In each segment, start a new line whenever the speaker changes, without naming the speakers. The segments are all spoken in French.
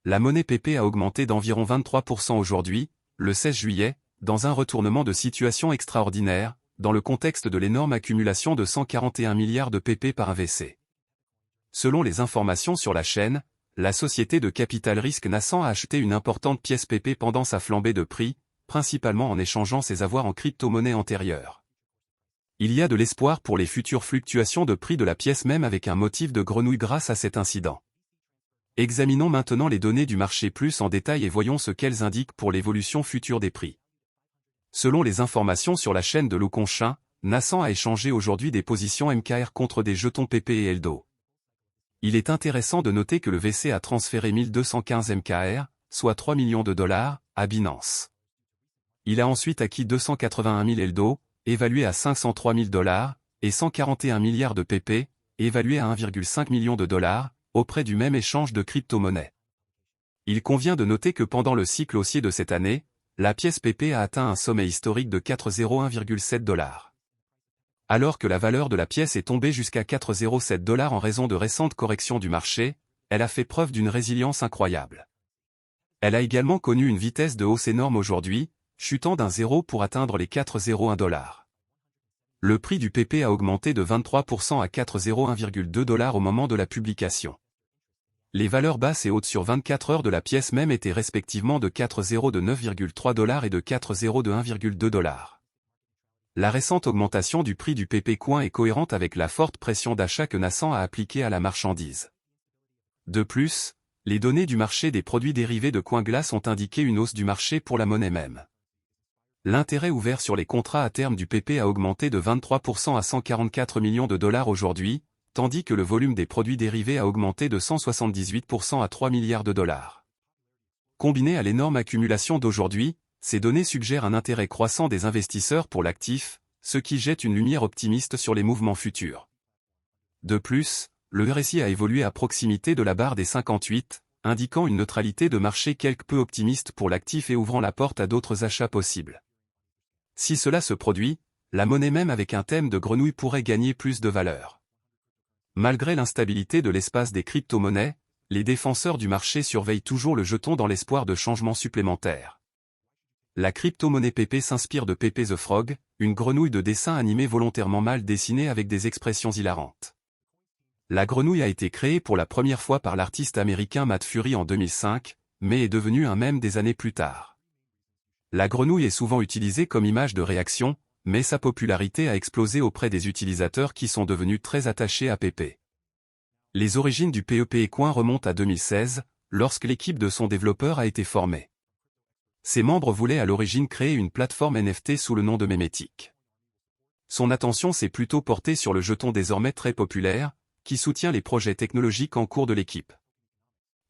la monnaie PP a augmenté d'environ 23% aujourd'hui, le 16 juillet, dans un retournement de situation extraordinaire, dans le contexte de l'énorme accumulation de 141 milliards de PP par VC. Selon les informations sur la chaîne, la société de capital risque Nascent a acheté une importante pièce PP pendant sa flambée de prix, principalement en échangeant ses avoirs en crypto-monnaie antérieure. Il y a de l'espoir pour les futures fluctuations de prix de la pièce même avec un motif de grenouille grâce à cet incident. Examinons maintenant les données du marché plus en détail et voyons ce qu'elles indiquent pour l'évolution future des prix. Selon les informations sur la chaîne de Loconchin, Nascent a échangé aujourd'hui des positions MKR contre des jetons PP et Eldo. Il est intéressant de noter que le VC a transféré 1215 MKR, soit 3 millions de dollars, à Binance. Il a ensuite acquis 281 000 Eldo, évalué à 503 000 dollars, et 141 milliards de PP, évalué à 1,5 million de dollars, auprès du même échange de crypto-monnaies. Il convient de noter que pendant le cycle haussier de cette année, la pièce PP a atteint un sommet historique de 401,7 dollars. Alors que la valeur de la pièce est tombée jusqu'à 407 dollars en raison de récentes corrections du marché, elle a fait preuve d'une résilience incroyable. Elle a également connu une vitesse de hausse énorme aujourd'hui, chutant d'un 0 pour atteindre les 401 dollars. Le prix du PP a augmenté de 23% à 401,2 dollars au moment de la publication. Les valeurs basses et hautes sur 24 heures de la pièce même étaient respectivement de 4,0 de 9,3 dollars et de 4,0 de 1,2 dollars. La récente augmentation du prix du PP Coin est cohérente avec la forte pression d'achat que Nascent a appliquée à la marchandise. De plus, les données du marché des produits dérivés de CoinGlass ont indiqué une hausse du marché pour la monnaie même. L'intérêt ouvert sur les contrats à terme du PP a augmenté de 23% à 144 millions de dollars aujourd'hui, tandis que le volume des produits dérivés a augmenté de 178% à 3 milliards de dollars. Combiné à l'énorme accumulation d'aujourd'hui, ces données suggèrent un intérêt croissant des investisseurs pour l'actif, ce qui jette une lumière optimiste sur les mouvements futurs. De plus, le RSI a évolué à proximité de la barre des 58, indiquant une neutralité de marché quelque peu optimiste pour l'actif et ouvrant la porte à d'autres achats possibles. Si cela se produit, la monnaie même avec un thème de grenouille pourrait gagner plus de valeur. Malgré l'instabilité de l'espace des crypto-monnaies, les défenseurs du marché surveillent toujours le jeton dans l'espoir de changements supplémentaires. La crypto-monnaie PP s'inspire de Pepe the Frog, une grenouille de dessin animé volontairement mal dessinée avec des expressions hilarantes. La grenouille a été créée pour la première fois par l'artiste américain Matt Fury en 2005, mais est devenue un mème des années plus tard. La grenouille est souvent utilisée comme image de réaction, mais sa popularité a explosé auprès des utilisateurs qui sont devenus très attachés à PP. Les origines du PEP Coin remontent à 2016, lorsque l'équipe de son développeur a été formée. Ses membres voulaient à l'origine créer une plateforme NFT sous le nom de Memetic. Son attention s'est plutôt portée sur le jeton désormais très populaire, qui soutient les projets technologiques en cours de l'équipe.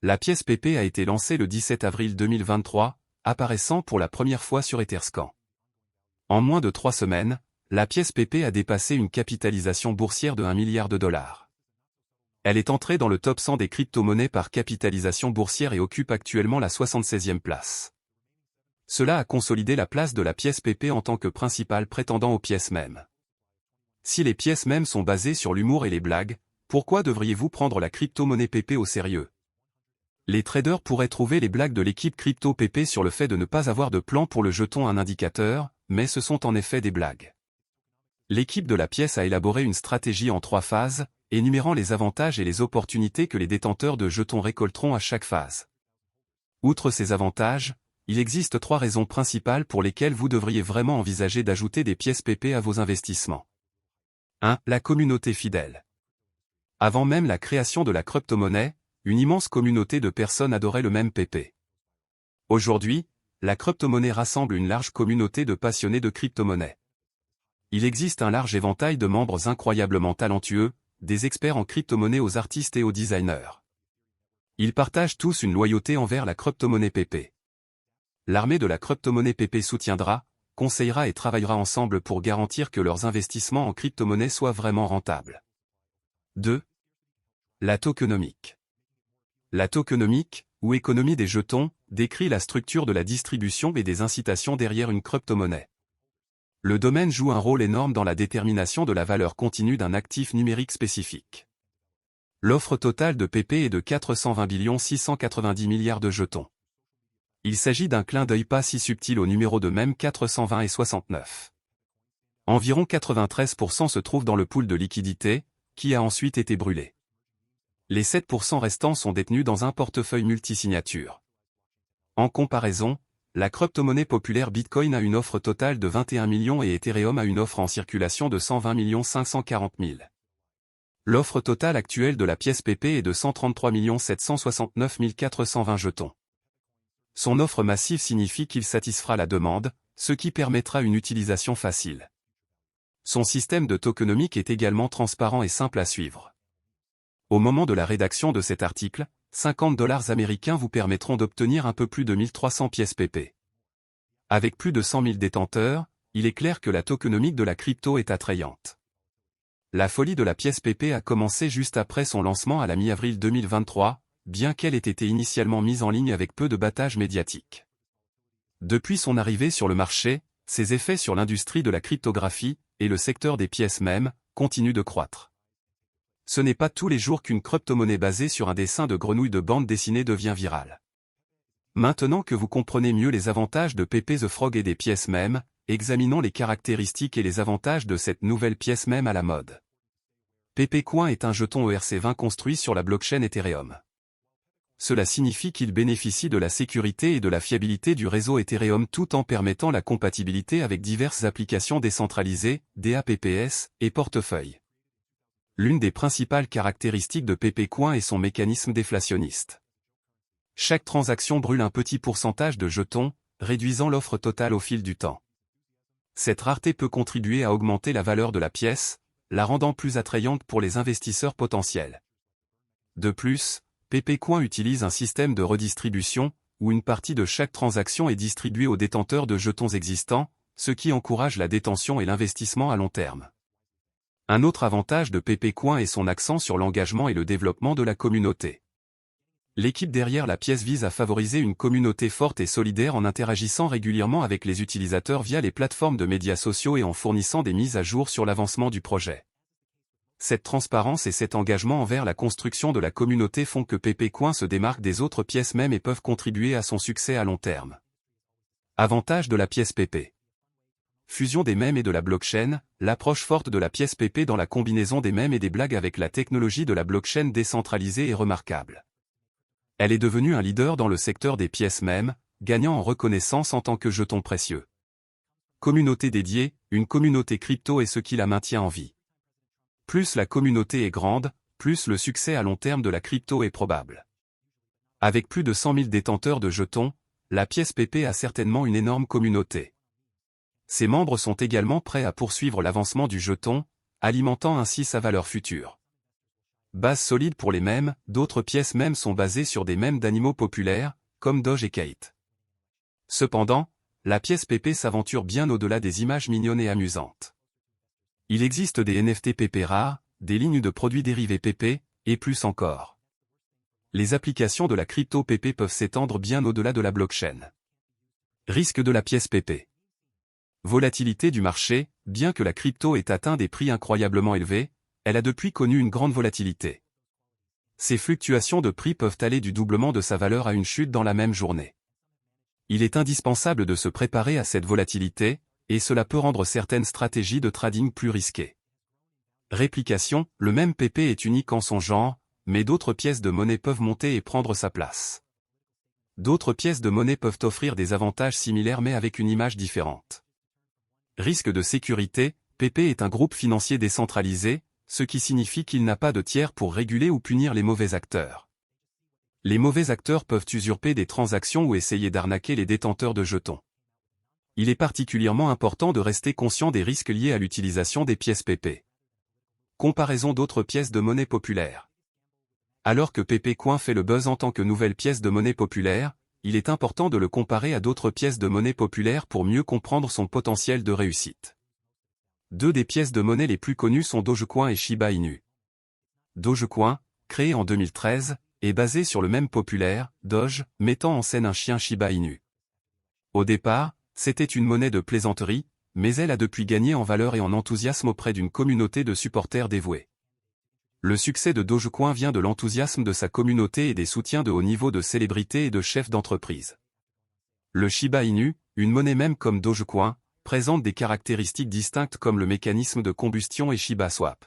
La pièce PP a été lancée le 17 avril 2023, apparaissant pour la première fois sur Etherscan. En moins de 3 semaines, la pièce PP a dépassé une capitalisation boursière de 1 milliard de dollars. Elle est entrée dans le top 100 des crypto-monnaies par capitalisation boursière et occupe actuellement la 76e place. Cela a consolidé la place de la pièce PP en tant que principal prétendant aux pièces mêmes. Si les pièces mêmes sont basées sur l'humour et les blagues, pourquoi devriez-vous prendre la crypto-monnaie PP au sérieux? Les traders pourraient trouver les blagues de l'équipe crypto PP sur le fait de ne pas avoir de plan pour le jeton un indicateur, mais ce sont en effet des blagues. L'équipe de la pièce a élaboré une stratégie en 3 phases, énumérant les avantages et les opportunités que les détenteurs de jetons récolteront à chaque phase. Outre ces avantages, il existe 3 raisons principales pour lesquelles vous devriez vraiment envisager d'ajouter des pièces PP à vos investissements. 1. La communauté fidèle. Avant même la création de la crypto-monnaie, une immense communauté de personnes adorait le même PP. Aujourd'hui, la crypto-monnaie rassemble une large communauté de passionnés de crypto-monnaie. Il existe un large éventail de membres incroyablement talentueux, des experts en crypto-monnaie aux artistes et aux designers. Ils partagent tous une loyauté envers la crypto-monnaie PP. L'armée de la crypto-monnaie PP soutiendra, conseillera et travaillera ensemble pour garantir que leurs investissements en crypto-monnaie soient vraiment rentables. 2. La tokenomique. La tokenomique, ou économie des jetons, décrit la structure de la distribution et des incitations derrière une crypto-monnaie. Le domaine joue un rôle énorme dans la détermination de la valeur continue d'un actif numérique spécifique. L'offre totale de PP est de 420 690 milliards de jetons. Il s'agit d'un clin d'œil pas si subtil au numéro de même 420 et 69. Environ 93% se trouvent dans le pool de liquidité, qui a ensuite été brûlé. Les 7% restants sont détenus dans un portefeuille multisignature. En comparaison, la crypto-monnaie populaire Bitcoin a une offre totale de 21 millions et Ethereum a une offre en circulation de 120 540 000. L'offre totale actuelle de la pièce PP est de 133 769 420 jetons. Son offre massive signifie qu'il satisfera la demande, ce qui permettra une utilisation facile. Son système de tokenomique est également transparent et simple à suivre. Au moment de la rédaction de cet article, 50 $ américains vous permettront d'obtenir un peu plus de 1300 pièces PP. Avec plus de 100 000 détenteurs, il est clair que la tokenomique de la crypto est attrayante. La folie de la pièce PP a commencé juste après son lancement à la mi-avril 2023, bien qu'elle ait été initialement mise en ligne avec peu de battage médiatique. Depuis son arrivée sur le marché, ses effets sur l'industrie de la cryptographie, et le secteur des pièces même, continuent de croître. Ce n'est pas tous les jours qu'une crypto-monnaie basée sur un dessin de grenouille de bande dessinée devient virale. Maintenant que vous comprenez mieux les avantages de PP the Frog et des pièces même, examinons les caractéristiques et les avantages de cette nouvelle pièce même à la mode. PP Coin est un jeton ERC20 construit sur la blockchain Ethereum. Cela signifie qu'il bénéficie de la sécurité et de la fiabilité du réseau Ethereum tout en permettant la compatibilité avec diverses applications décentralisées, DApps, et portefeuilles. L'une des principales caractéristiques de PP Coin est son mécanisme déflationniste. Chaque transaction brûle un petit pourcentage de jetons, réduisant l'offre totale au fil du temps. Cette rareté peut contribuer à augmenter la valeur de la pièce, la rendant plus attrayante pour les investisseurs potentiels. De plus, PP Coin utilise un système de redistribution, où une partie de chaque transaction est distribuée aux détenteurs de jetons existants, ce qui encourage la détention et l'investissement à long terme. Un autre avantage de PP Coin est son accent sur l'engagement et le développement de la communauté. L'équipe derrière la pièce vise à favoriser une communauté forte et solidaire en interagissant régulièrement avec les utilisateurs via les plateformes de médias sociaux et en fournissant des mises à jour sur l'avancement du projet. Cette transparence et cet engagement envers la construction de la communauté font que PP Coin se démarque des autres pièces même et peuvent contribuer à son succès à long terme. Avantage de la pièce PP. Fusion des mèmes et de la blockchain, l'approche forte de la pièce PP dans la combinaison des mèmes et des blagues avec la technologie de la blockchain décentralisée est remarquable. Elle est devenue un leader dans le secteur des pièces mèmes, gagnant en reconnaissance en tant que jeton précieux. Communauté dédiée, une communauté crypto est ce qui la maintient en vie. Plus la communauté est grande, plus le succès à long terme de la crypto est probable. Avec plus de 100 000 détenteurs de jetons, la pièce PP a certainement une énorme communauté. Ses membres sont également prêts à poursuivre l'avancement du jeton, alimentant ainsi sa valeur future. Base solide pour les mèmes, d'autres pièces mèmes sont basées sur des mèmes d'animaux populaires, comme Doge et Kate. Cependant, la pièce PP s'aventure bien au-delà des images mignonnes et amusantes. Il existe des NFT PP rares, des lignes de produits dérivés PP, et plus encore. Les applications de la crypto PP peuvent s'étendre bien au-delà de la blockchain. Risque de la pièce PP. Volatilité du marché, bien que la crypto ait atteint des prix incroyablement élevés, elle a depuis connu une grande volatilité. Ces fluctuations de prix peuvent aller du doublement de sa valeur à une chute dans la même journée. Il est indispensable de se préparer à cette volatilité, et cela peut rendre certaines stratégies de trading plus risquées. Réplication, le même PP est unique en son genre, mais d'autres pièces de monnaie peuvent monter et prendre sa place. D'autres pièces de monnaie peuvent offrir des avantages similaires mais avec une image différente. Risque de sécurité, PP est un groupe financier décentralisé, ce qui signifie qu'il n'a pas de tiers pour réguler ou punir les mauvais acteurs. Les mauvais acteurs peuvent usurper des transactions ou essayer d'arnaquer les détenteurs de jetons. Il est particulièrement important de rester conscient des risques liés à l'utilisation des pièces PP. Comparaison d'autres pièces de monnaie populaire. Alors que PP Coin fait le buzz en tant que nouvelle pièce de monnaie populaire, il est important de le comparer à d'autres pièces de monnaie populaire pour mieux comprendre son potentiel de réussite. Deux des pièces de monnaie les plus connues sont Dogecoin et Shiba Inu. Dogecoin, créé en 2013, est basé sur le mème populaire, Doge, mettant en scène un chien Shiba Inu. Au départ, c'était une monnaie de plaisanterie, mais elle a depuis gagné en valeur et en enthousiasme auprès d'une communauté de supporters dévoués. Le succès de Dogecoin vient de l'enthousiasme de sa communauté et des soutiens de haut niveau de célébrités et de chefs d'entreprise. Le Shiba Inu, une monnaie même comme Dogecoin, présente des caractéristiques distinctes comme le mécanisme de combustion et Shiba Swap.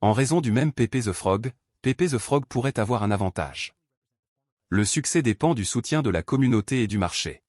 En raison du même Pepe the Frog pourrait avoir un avantage. Le succès dépend du soutien de la communauté et du marché.